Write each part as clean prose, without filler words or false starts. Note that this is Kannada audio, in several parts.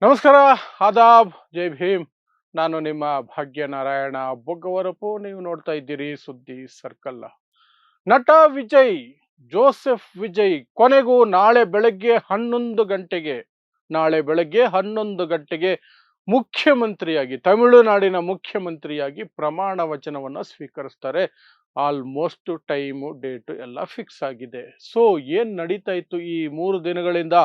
ನಮಸ್ಕಾರ, ಆದಾಬ್, ಜೈ ಭೀಮ್. ನಾನು ನಿಮ್ಮ ಭಾಗ್ಯನಾರಾಯಣ ಬೊಗ್ಗವರಪು. ನೀವು ನೋಡ್ತಾ ಇದ್ದೀರಿ ಸುದ್ದಿ ಸರ್ಕಲ್. ನಟ ವಿಜಯ್, ಜೋಸೆಫ್ ವಿಜಯ್ ಕೊನೆಗೂ ನಾಳೆ ಬೆಳಗ್ಗೆ 11 ಗಂಟೆಗೆ ಮುಖ್ಯಮಂತ್ರಿಯಾಗಿ, ತಮಿಳುನಾಡಿನ ಮುಖ್ಯಮಂತ್ರಿಯಾಗಿ ಪ್ರಮಾಣ ವಚನವನ್ನ ಸ್ವೀಕರಿಸ್ತಾರೆ. ಆಲ್ಮೋಸ್ಟ್ ಟೈಮು ಡೇಟು ಎಲ್ಲ ಫಿಕ್ಸ್ ಆಗಿದೆ. ಸೊ ಏನ್ ನಡೀತಾ ಇತ್ತು ಈ 3 ದಿನಗಳಿಂದ?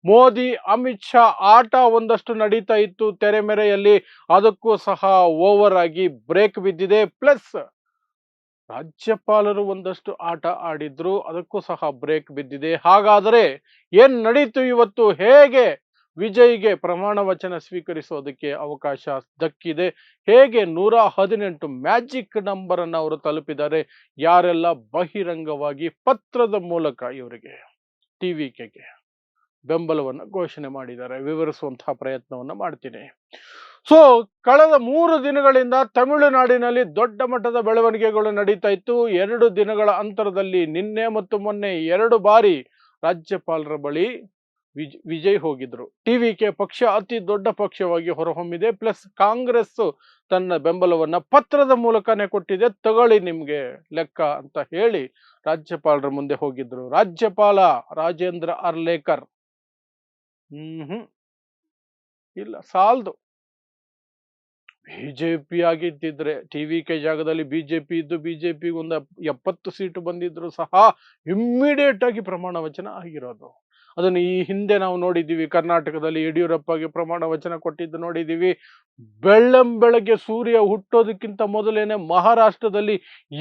ಮೋದಿ ಅಮಿತ್ ಶಾ ಆಟ ಒಂದಷ್ಟು ನಡೀತಾ ಇತ್ತು ತೆರೆಮೆರೆಯಲ್ಲಿ, ಅದಕ್ಕೂ ಸಹ ಓವರ್ ಆಗಿ ಬ್ರೇಕ್ ಬಿದ್ದಿದೆ. ಪ್ಲಸ್ ರಾಜ್ಯಪಾಲರು ಒಂದಷ್ಟು ಆಟ ಆಡಿದ್ರು, ಅದಕ್ಕೂ ಸಹ ಬ್ರೇಕ್ ಬಿದ್ದಿದೆ. ಹಾಗಾದರೆ ಏನ್ ನಡೀತು ಇವತ್ತು? ಹೇಗೆ ವಿಜಯ್ಗೆ ಪ್ರಮಾಣ ವಚನ ಸ್ವೀಕರಿಸೋದಕ್ಕೆ ಅವಕಾಶ ದಕ್ಕಿದೆ? ಹೇಗೆ 118 ಮ್ಯಾಜಿಕ್ ನಂಬರ್ ಅನ್ನು ಅವರು ತಲುಪಿದ್ದಾರೆ? ಯಾರೆಲ್ಲ ಬಹಿರಂಗವಾಗಿ ಪತ್ರದ ಮೂಲಕ ಇವರಿಗೆ, ಟಿವಿಕೆಗೆ ಬೆಂಬಲವನ್ನು ಘೋಷಣೆ ಮಾಡಿದ್ದಾರೆ, ವಿವರಿಸುವಂತಹ ಪ್ರಯತ್ನವನ್ನು ಮಾಡ್ತೀನಿ. ಸೊ ಕಳೆದ 3 ದಿನಗಳಿಂದ ತಮಿಳುನಾಡಿನಲ್ಲಿ ದೊಡ್ಡ ಮಟ್ಟದ ಬೆಳವಣಿಗೆಗಳು ನಡೀತಾ ಇತ್ತು. 2 ದಿನಗಳ ಅಂತರದಲ್ಲಿ ನಿನ್ನೆ ಮತ್ತು ಮೊನ್ನೆ 2 ಬಾರಿ ರಾಜ್ಯಪಾಲರ ಬಳಿ ವಿಜಯ್ ಹೋಗಿದ್ರು. ಟಿವಿಕೆ ಪಕ್ಷ ಅತಿ ದೊಡ್ಡ ಪಕ್ಷವಾಗಿ ಹೊರಹೊಮ್ಮಿದೆ. ಪ್ಲಸ್ ಕಾಂಗ್ರೆಸ್ ತನ್ನ ಬೆಂಬಲವನ್ನ ಪತ್ರದ ಮೂಲಕನೇ ಕೊಟ್ಟಿದೆ. ತಗೊಳ್ಳಿ ನಿಮ್ಗೆ ಲೆಕ್ಕ ಅಂತ ಹೇಳಿ ರಾಜ್ಯಪಾಲರ ಮುಂದೆ ಹೋಗಿದ್ರು. ರಾಜ್ಯಪಾಲ ರಾಜೇಂದ್ರ ಅರ್ಲೇಕರ್ ಇಲ್ಲ, ಸಾಲ್ದು. ಬಿಜೆಪಿ ಆಗಿದ್ದಿದ್ರೆ, ಟಿವಿಕೆ ಜಾಗದಲ್ಲಿ ಬಿಜೆಪಿ ಇದ್ದು ಬಿಜೆಪಿ ಒಂದು 70 ಸೀಟು ಬಂದಿದ್ರು ಸಹ ಇಮ್ಮಿಡಿಯೇಟ್ ಆಗಿ ಪ್ರಮಾಣ ವಚನ ಆಗಿರೋದು. ಅದನ್ನು ಈ ಹಿಂದೆ ನಾವು ನೋಡಿದ್ದೀವಿ. ಕರ್ನಾಟಕದಲ್ಲಿ ಯಡಿಯೂರಪ್ಪಗೆ ಪ್ರಮಾಣ ವಚನ ಕೊಟ್ಟಿದ್ದು ನೋಡಿದ್ದೀವಿ. ಬೆಳ್ಳಂಬೆಳಗ್ಗೆ ಸೂರ್ಯ ಹುಟ್ಟೋದಕ್ಕಿಂತ ಮೊದಲೇನೆ ಮಹಾರಾಷ್ಟ್ರದಲ್ಲಿ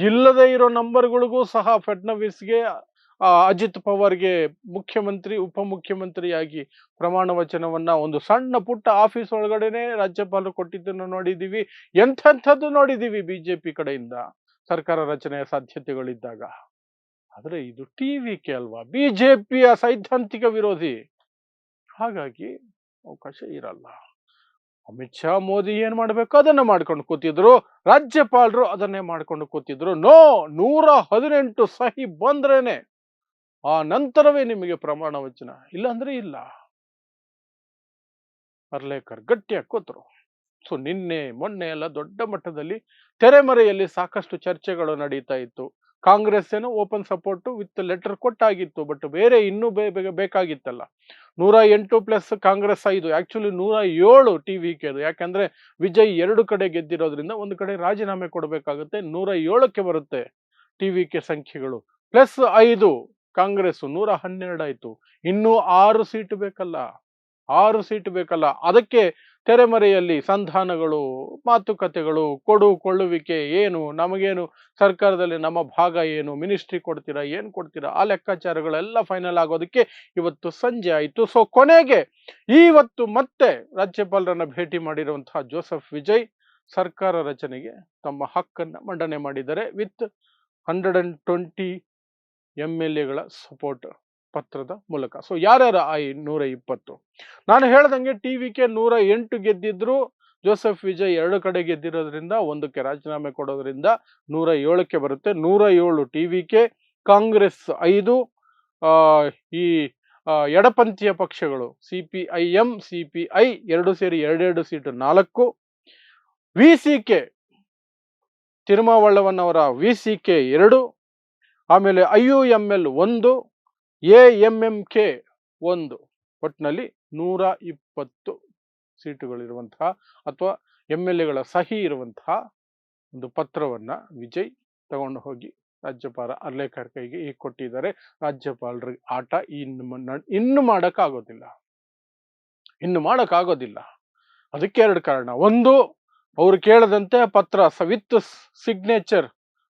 ಇಲ್ಲದೆ ಇರೋ ನಂಬರ್ಗಳಿಗೂ ಸಹ ಫಡ್ನವೀಸ್ಗೆ, ಅಜಿತ್ ಪವಾರ್ಗೆ ಮುಖ್ಯಮಂತ್ರಿ ಉಪಮುಖ್ಯಮಂತ್ರಿಯಾಗಿ ಪ್ರಮಾಣ ವಚನವನ್ನ ಒಂದು ಸಣ್ಣ ಪುಟ್ಟ ಆಫೀಸ್ ಒಳಗಡೆನೆ ರಾಜ್ಯಪಾಲರು ಕೊಟ್ಟಿದ್ದನ್ನು ನೋಡಿದ್ದೀವಿ. ಎಂಥೆಂಥದ್ದು ನೋಡಿದ್ದೀವಿ ಬಿಜೆಪಿ ಕಡೆಯಿಂದ ಸರ್ಕಾರ ರಚನೆಯ ಸಾಧ್ಯತೆಗಳಿದ್ದಾಗ. ಆದ್ರೆ ಇದು ಟಿವಿಕೆ ಅಲ್ವಾ, ಬಿಜೆಪಿಯ ಸೈದ್ಧಾಂತಿಕ ವಿರೋಧಿ. ಹಾಗಾಗಿ ಅವಕಾಶ ಇರಲ್ಲ. ಅಮಿತ್ ಶಾ, ಮೋದಿ ಏನ್ ಮಾಡ್ಬೇಕು ಅದನ್ನ ಮಾಡ್ಕೊಂಡು ಕೂತಿದ್ರು, ರಾಜ್ಯಪಾಲರು ಅದನ್ನೇ ಮಾಡ್ಕೊಂಡು ಕೂತಿದ್ರು. 118 ಸಹಿ ಬಂದ್ರೇನೆ ಆ ನಂತರವೇ ನಿಮಗೆ ಪ್ರಮಾಣ ವಚನ, ಇಲ್ಲ ಅಂದ್ರೆ ಇಲ್ಲ. ಅರ್ಲೇಕರ್ ಗಟ್ಟಿಯಾಗಿ ಕೂತರು. ಸೊ ನಿನ್ನೆ ಮೊನ್ನೆ ಎಲ್ಲ ದೊಡ್ಡ ಮಟ್ಟದಲ್ಲಿ ತೆರೆಮರೆಯಲ್ಲಿ ಸಾಕಷ್ಟು ಚರ್ಚೆಗಳು ನಡೀತಾ ಇತ್ತು. ಕಾಂಗ್ರೆಸ್ ಏನೋ ಓಪನ್ ಸಪೋರ್ಟ್ ವಿತ್ ಲೆಟರ್ ಕೊಟ್ಟಾಗಿತ್ತು, ಬಟ್ ಬೇರೆ ಇನ್ನೂ ಬೇಕಾಗಿತ್ತಲ್ಲ. 108 ಪ್ಲಸ್ ಕಾಂಗ್ರೆಸ್ 5, ಆಕ್ಚುಲಿ 107 ಟಿವಿಕೆದು. ಯಾಕಂದ್ರೆ ವಿಜಯ್ 2 ಕಡೆ ಗೆದ್ದಿರೋದ್ರಿಂದ ಒಂದು ಕಡೆ ರಾಜೀನಾಮೆ ಕೊಡಬೇಕಾಗುತ್ತೆ. 107ಕ್ಕೆ ಬರುತ್ತೆ ಟಿವಿಕೆ ಸಂಖ್ಯೆಗಳು. ಪ್ಲಸ್ 5 ಕಾಂಗ್ರೆಸ್ 112 ಆಯ್ತು. ಇನ್ನೂ 6 ಸೀಟು ಬೇಕಲ್ಲ, 6 ಸೀಟು ಬೇಕಲ್ಲ. ಅದಕ್ಕೆ ತೆರೆಮರೆಯಲ್ಲಿ ಸಂಧಾನಗಳು, ಮಾತುಕತೆಗಳು, ಕೊಳ್ಳುವಿಕೆ, ಏನು ನಮಗೇನು ಸರ್ಕಾರದಲ್ಲಿ ನಮ್ಮ ಭಾಗ ಏನು, ಮಿನಿಸ್ಟ್ರಿ ಕೊಡ್ತೀರಾ, ಏನ್ ಕೊಡ್ತೀರಾ, ಆ ಲೆಕ್ಕಾಚಾರಗಳೆಲ್ಲ ಫೈನಲ್ ಆಗೋದಕ್ಕೆ ಇವತ್ತು ಸಂಜೆ ಆಯಿತು. ಸೊ ಕೊನೆಗೆ ಇವತ್ತು ಮತ್ತೆ ರಾಜ್ಯಪಾಲರನ್ನ ಭೇಟಿ ಮಾಡಿರುವಂತಹ ಜೋಸೆಫ್ ವಿಜಯ್ ಸರ್ಕಾರ ರಚನೆಗೆ ತಮ್ಮ ಹಕ್ಕನ್ನ ಮಂಡನೆ ಮಾಡಿದ್ದಾರೆ ವಿತ್ 120 MLAಗಳ ಸಪೋರ್ಟ್ ಪತ್ರದ ಮೂಲಕ. ಸೊ ಯಾರ್ಯಾರ ಆ 120? ನಾನು ಹೇಳ್ದಂಗೆ ಟಿವಿಕೆ 108 ಗೆದ್ದಿದ್ರು, ಜೋಸೆಫ್ ವಿಜಯ್ 2 ಕಡೆ ಗೆದ್ದಿರೋದ್ರಿಂದ, 1ಕ್ಕೆ ರಾಜೀನಾಮೆ ಕೊಡೋದ್ರಿಂದ 107ಕ್ಕೆ ಬರುತ್ತೆ. 107 ಟಿವಿಕೆ, ಕಾಂಗ್ರೆಸ್ 5, ಈ ಎಡಪಂಥೀಯ ಪಕ್ಷಗಳು CPIM, CPI 2 ಸೇರಿ 2 ಸೀಟು 4, ವಿಸಿಕೆ ತಿರುಮಾವಳ್ಳವನ್ನವರ ವಿಸಿಕೆ 2, ಆಮೇಲೆ IUML 1, AMMK 1. ಒಟ್ಟಿನಲ್ಲಿ 120 ಸೀಟುಗಳಿರುವಂತಹ ಅಥವಾ MLAಗಳ ಸಹಿ ಇರುವಂತಹ ಒಂದು ಪತ್ರವನ್ನ ವಿಜಯ್ ತಗೊಂಡು ಹೋಗಿ ರಾಜ್ಯಪಾಲ ಅರ್ಲೇಕರ್ ಕೈಗೆ ಈಗ ಕೊಟ್ಟಿದ್ದಾರೆ. ರಾಜ್ಯಪಾಲರಿಗೆ ಆಟ ಇನ್ನು ಮಾಡಕ್ಕಾಗೋದಿಲ್ಲ. ಅದಕ್ಕೆ 2 ಕಾರಣ. ಒಂದು, ಅವರು ಕೇಳದಂತೆ ಪತ್ರ ವಿತ್ ಸಿಗ್ನೇಚರ್,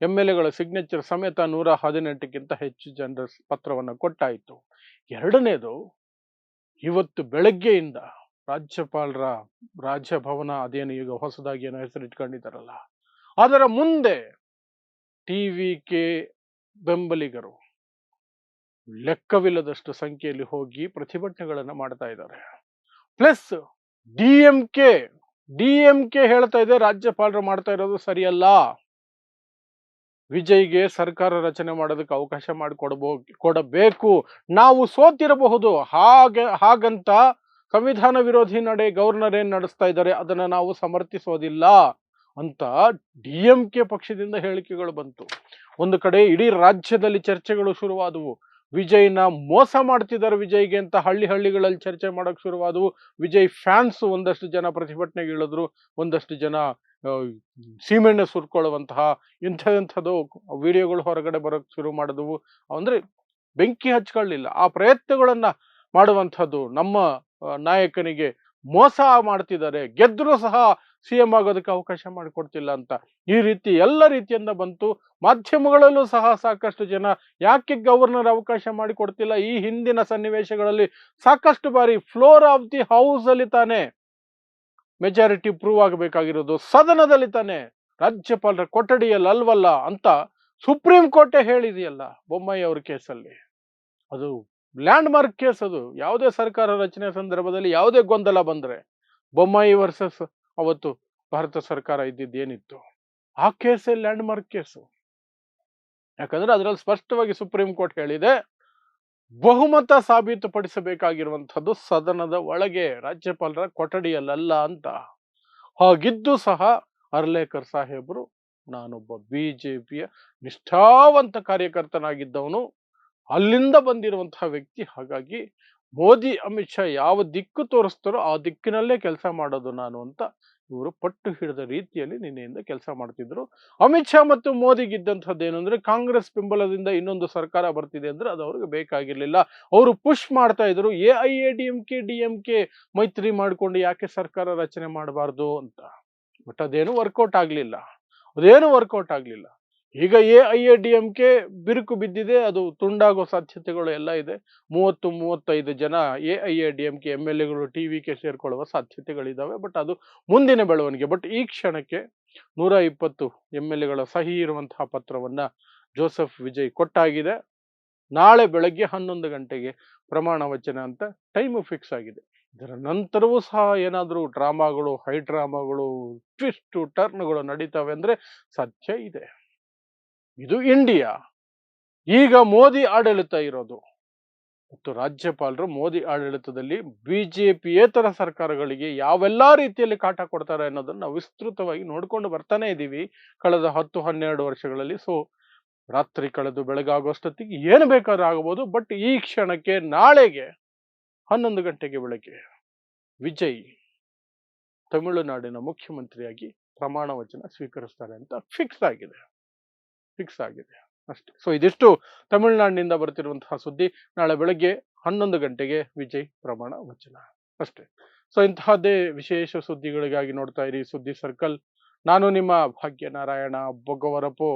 MLAಗಳ ಸಿಗ್ನೇಚರ್ ಸಮೇತ 118ಕ್ಕಿಂತ ಹೆಚ್ಚು ಜನರ ಪತ್ರವನ್ನು ಕೊಟ್ಟಾಯಿತು. 2ನೇದು, ಇವತ್ತು ಬೆಳಗ್ಗೆಯಿಂದ ರಾಜ್ಯಪಾಲರ ರಾಜಭವನ, ಅದೇನು ಈಗ ಹೊಸದಾಗಿ ಏನೋ ಹೆಸರಿಟ್ಕೊಂಡಿದ್ದಾರಲ್ಲ, ಅದರ ಮುಂದೆ ಟಿವಿಕೆ ಬೆಂಬಲಿಗರು ಲೆಕ್ಕವಿಲ್ಲದಷ್ಟು ಸಂಖ್ಯೆಯಲ್ಲಿ ಹೋಗಿ ಪ್ರತಿಭಟನೆಗಳನ್ನು ಮಾಡ್ತಾ ಇದ್ದಾರೆ. ಪ್ಲಸ್ ಡಿಎಂಕೆ ಹೇಳ್ತಾ ಇದೆ ರಾಜ್ಯಪಾಲರು ಮಾಡ್ತಾ ಇರೋದು ಸರಿಯಲ್ಲ, ವಿಜಯ್ಗೆ ಸರ್ಕಾರ ರಚನೆ ಮಾಡೋದಕ್ಕೆ ಅವಕಾಶ ಕೊಡಬೇಕು, ನಾವು ಸೋತಿರಬಹುದು ಹಾಗಂತ ಸಂವಿಧಾನ ವಿರೋಧಿ ನಡೆ ಗವರ್ನರ್ ಏನ್ ನಡೆಸ್ತಾ ಇದ್ದಾರೆ ಅದನ್ನ ನಾವು ಸಮರ್ಥಿಸೋದಿಲ್ಲ ಅಂತ DMK ಪಕ್ಷದಿಂದ ಹೇಳಿಕೆಗಳು ಬಂತು. ಒಂದು ಕಡೆ ಇಡೀ ರಾಜ್ಯದಲ್ಲಿ ಚರ್ಚೆಗಳು ಶುರುವಾದವು. ವಿಜಯ್ನ ಮೋಸ ಮಾಡ್ತಿದ್ದಾರೆ ವಿಜಯ್ಗೆ ಅಂತ ಹಳ್ಳಿಗಳಲ್ಲಿ ಚರ್ಚೆ ಮಾಡಕ್ ಶುರುವಾದವು. ವಿಜಯ್ ಫ್ಯಾನ್ಸ್ ಒಂದಷ್ಟು ಜನ ಪ್ರತಿಭಟನೆಗೆ ಇಳಿದ್ರು, ಒಂದಷ್ಟು ಜನ ಸೀಮೆಣ್ಣೆ ಸುರ್ಕೊಳ್ಳುವಂತಹ ಇಂಥದ್ದು ವಿಡಿಯೋಗಳು ಹೊರಗಡೆ ಬರೋಕ್ ಶುರು ಮಾಡಿದವು. ಅಂದ್ರೆ ಬೆಂಕಿ ಹಚ್ಕೊಳ್ಳಿಲ್ಲ, ಆ ಪ್ರಯತ್ನಗಳನ್ನ ಮಾಡುವಂಥದ್ದು ನಮ್ಮ ನಾಯಕನಿಗೆ ಮೋಸ ಮಾಡ್ತಿದ್ದಾರೆ, ಗೆದ್ರು ಸಹ CM ಆಗೋದಕ್ಕೆ ಅವಕಾಶ ಮಾಡಿಕೊಡ್ತಿಲ್ಲ ಅಂತ ಈ ರೀತಿ ಎಲ್ಲ ರೀತಿಯಿಂದ ಬಂತು. ಮಾಧ್ಯಮಗಳಲ್ಲೂ ಸಹ ಸಾಕಷ್ಟು ಜನ ಯಾಕೆ ಗವರ್ನರ್ ಅವಕಾಶ ಮಾಡಿಕೊಡ್ತಿಲ್ಲ, ಈ ಹಿಂದಿನ ಸನ್ನಿವೇಶಗಳಲ್ಲಿ ಸಾಕಷ್ಟು ಬಾರಿ ಫ್ಲೋರ್ ಆಫ್ ದಿ ಹೌಸ್ ಅಲ್ಲಿ ತಾನೆ ಮೆಜಾರಿಟಿ ಪ್ರೂವ್ ಆಗಬೇಕಾಗಿರೋದು, ಸದನದಲ್ಲಿ ತಾನೆ, ರಾಜ್ಯಪಾಲರ ಕೊಠಡಿಯಲ್ಲಿ ಅಲ್ವಲ್ಲ ಅಂತ ಸುಪ್ರೀಂ ಕೋರ್ಟೇ ಹೇಳಿದೆಯಲ್ಲ ಬೊಮ್ಮಾಯಿ ಅವ್ರ ಕೇಸಲ್ಲಿ. ಅದು ಲ್ಯಾಂಡ್ ಮಾರ್ಕ್ ಕೇಸ್. ಅದು ಯಾವುದೇ ಸರ್ಕಾರ ರಚನೆ ಸಂದರ್ಭದಲ್ಲಿ ಯಾವುದೇ ಗೊಂದಲ ಬಂದ್ರೆ ಬೊಮ್ಮಾಯಿ ವರ್ಸಸ್ ಅವತ್ತು ಭಾರತ ಸರ್ಕಾರ ಇದ್ದಿದ್ದೇನಿತ್ತು, ಆ ಕೇಸೇ ಲ್ಯಾಂಡ್ ಮಾರ್ಕ್ ಕೇಸು. ಯಾಕಂದ್ರೆ ಅದರಲ್ಲಿ ಸ್ಪಷ್ಟವಾಗಿ ಸುಪ್ರೀಂ ಕೋರ್ಟ್ ಹೇಳಿದೆ, ಬಹುಮತ ಸಾಬೀತುಪಡಿಸಬೇಕಾಗಿರುವಂಥದ್ದು ಸದನದ ಒಳಗೆ, ರಾಜ್ಯಪಾಲರ ಕೊಠಡಿಯಲ್ಲ ಅಂತ. ಹಾಗಿದ್ದು ಸಹ ಅರ್ಲೇಕರ್ ಸಾಹೇಬರು, ನಾನೊಬ್ಬ BJPಯ ನಿಷ್ಠಾವಂತ ಕಾರ್ಯಕರ್ತನಾಗಿದ್ದವನು, ಅಲ್ಲಿಂದ ಬಂದಿರುವಂತಹ ವ್ಯಕ್ತಿ, ಹಾಗಾಗಿ ಮೋದಿ ಅಮಿತ್ ಶಾ ಯಾವ ದಿಕ್ಕು ತೋರಿಸ್ತಾರೋ ಆ ದಿಕ್ಕಿನಲ್ಲೇ ಕೆಲಸ ಮಾಡೋದು ನಾನು ಅಂತ ಇವರು ಪಟ್ಟು ಹಿಡಿದ ರೀತಿಯಲ್ಲಿ ನಿನ್ನೆಯಿಂದ ಕೆಲಸ ಮಾಡ್ತಿದ್ರು. ಅಮಿತ್ ಶಾ ಮತ್ತು ಮೋದಿಗಿದ್ದಂಥದ್ದು ಏನು ಅಂದ್ರೆ, ಕಾಂಗ್ರೆಸ್ ಬೆಂಬಲದಿಂದ ಇನ್ನೊಂದು ಸರ್ಕಾರ ಬರ್ತಿದೆ ಅಂದ್ರೆ ಅದು ಅವ್ರಿಗೆ ಬೇಕಾಗಿರ್ಲಿಲ್ಲ. ಅವರು ಪುಷ್ ಮಾಡ್ತಾ ಇದ್ರು AIADMK DMK ಮೈತ್ರಿ ಮಾಡ್ಕೊಂಡು ಯಾಕೆ ಸರ್ಕಾರ ರಚನೆ ಮಾಡಬಾರ್ದು ಅಂತ. ಬಟ್ ಅದೇನು ವರ್ಕೌಟ್ ಆಗ್ಲಿಲ್ಲ. ಈಗ AIADMK ಬಿರುಕು ಬಿದ್ದಿದೆ, ಅದು ತುಂಡಾಗೋ ಸಾಧ್ಯತೆಗಳು ಎಲ್ಲ ಇದೆ. 30-35 ಜನ AIADMK MLAಗಳು TVK ಸೇರ್ಕೊಳ್ಳುವ ಸಾಧ್ಯತೆಗಳಿದಾವೆ. ಬಟ್ ಅದು ಮುಂದಿನ ಬೆಳವಣಿಗೆ. ಬಟ್ ಈ ಕ್ಷಣಕ್ಕೆ 120 MLAಗಳ ಸಹಿ ಇರುವಂತಹ ಪತ್ರವನ್ನ ಜೋಸೆಫ್ ವಿಜಯ್ ಕೊಟ್ಟಾಗಿದೆ. ನಾಳೆ ಬೆಳಗ್ಗೆ 11 ಗಂಟೆಗೆ ಪ್ರಮಾಣ ವಚನ ಅಂತ ಟೈಮ್ ಫಿಕ್ಸ್ ಆಗಿದೆ. ಇದರ ನಂತರವೂ ಸಹ ಏನಾದರೂ ಡ್ರಾಮಾಗಳು, ಹೈ ಡ್ರಾಮಾಗಳು, ಟ್ವಿಸ್ಟ್ ಟರ್ನ್ಗಳು ನಡೀತವೆ ಅಂದ್ರೆ ಸಾಧ್ಯ ಇದೆ. ಇದು ಇಂಡಿಯಾ. ಈಗ ಮೋದಿ ಆಡಳಿತ ಇರೋದು ಮತ್ತು ರಾಜ್ಯಪಾಲರು ಮೋದಿ ಆಡಳಿತದಲ್ಲಿ BJPಯೇತರ ಸರ್ಕಾರಗಳಿಗೆ ಯಾವೆಲ್ಲ ರೀತಿಯಲ್ಲಿ ಕಾಟ ಕೊಡ್ತಾರೆ ಅನ್ನೋದನ್ನ ನಾವು ವಿಸ್ತೃತವಾಗಿ ನೋಡ್ಕೊಂಡು ಬರ್ತಾನೆ ಇದ್ದೀವಿ ಕಳೆದ 10-12 ವರ್ಷಗಳಲ್ಲಿ. ಸೊ ರಾತ್ರಿ ಕಳೆದು ಬೆಳಗಾಗುವಷ್ಟೊತ್ತಿಗೆ ಏನು ಬೇಕಾದ್ರೂ ಆಗಬಹುದು. ಬಟ್ ಈ ಕ್ಷಣಕ್ಕೆ ನಾಳೆಗೆ 11 ಗಂಟೆಗೆ ಬೆಳಗ್ಗೆ ವಿಜಯ್ ತಮಿಳುನಾಡಿನ ಮುಖ್ಯಮಂತ್ರಿಯಾಗಿ ಪ್ರಮಾಣ ವಚನ ಸ್ವೀಕರಿಸ್ತಾರೆ ಅಂತ ಫಿಕ್ಸ್ ಆಗಿದೆ ಅಷ್ಟೇ. ಸೊ ಇದಿಷ್ಟು ತಮಿಳುನಾಡಿನಿಂದ ಬರ್ತಿರುವಂತಹ ಸುದ್ದಿ. ನಾಳೆ ಬೆಳಗ್ಗೆ 11 ಗಂಟೆಗೆ ವಿಜಯ್ ಪ್ರಮಾಣ ವಚನ ಅಷ್ಟೇ. ಸೊ ಇಂತಹದ್ದೇ ವಿಶೇಷ ಸುದ್ದಿಗಳಿಗಾಗಿ ನೋಡ್ತಾ ಇರಿ ಸುದ್ದಿ ಸರ್ಕಲ್. ನಾನು ನಿಮ್ಮ ಭಾಗ್ಯನಾರಾಯಣ ಬೊಗ್ಗವರಪು.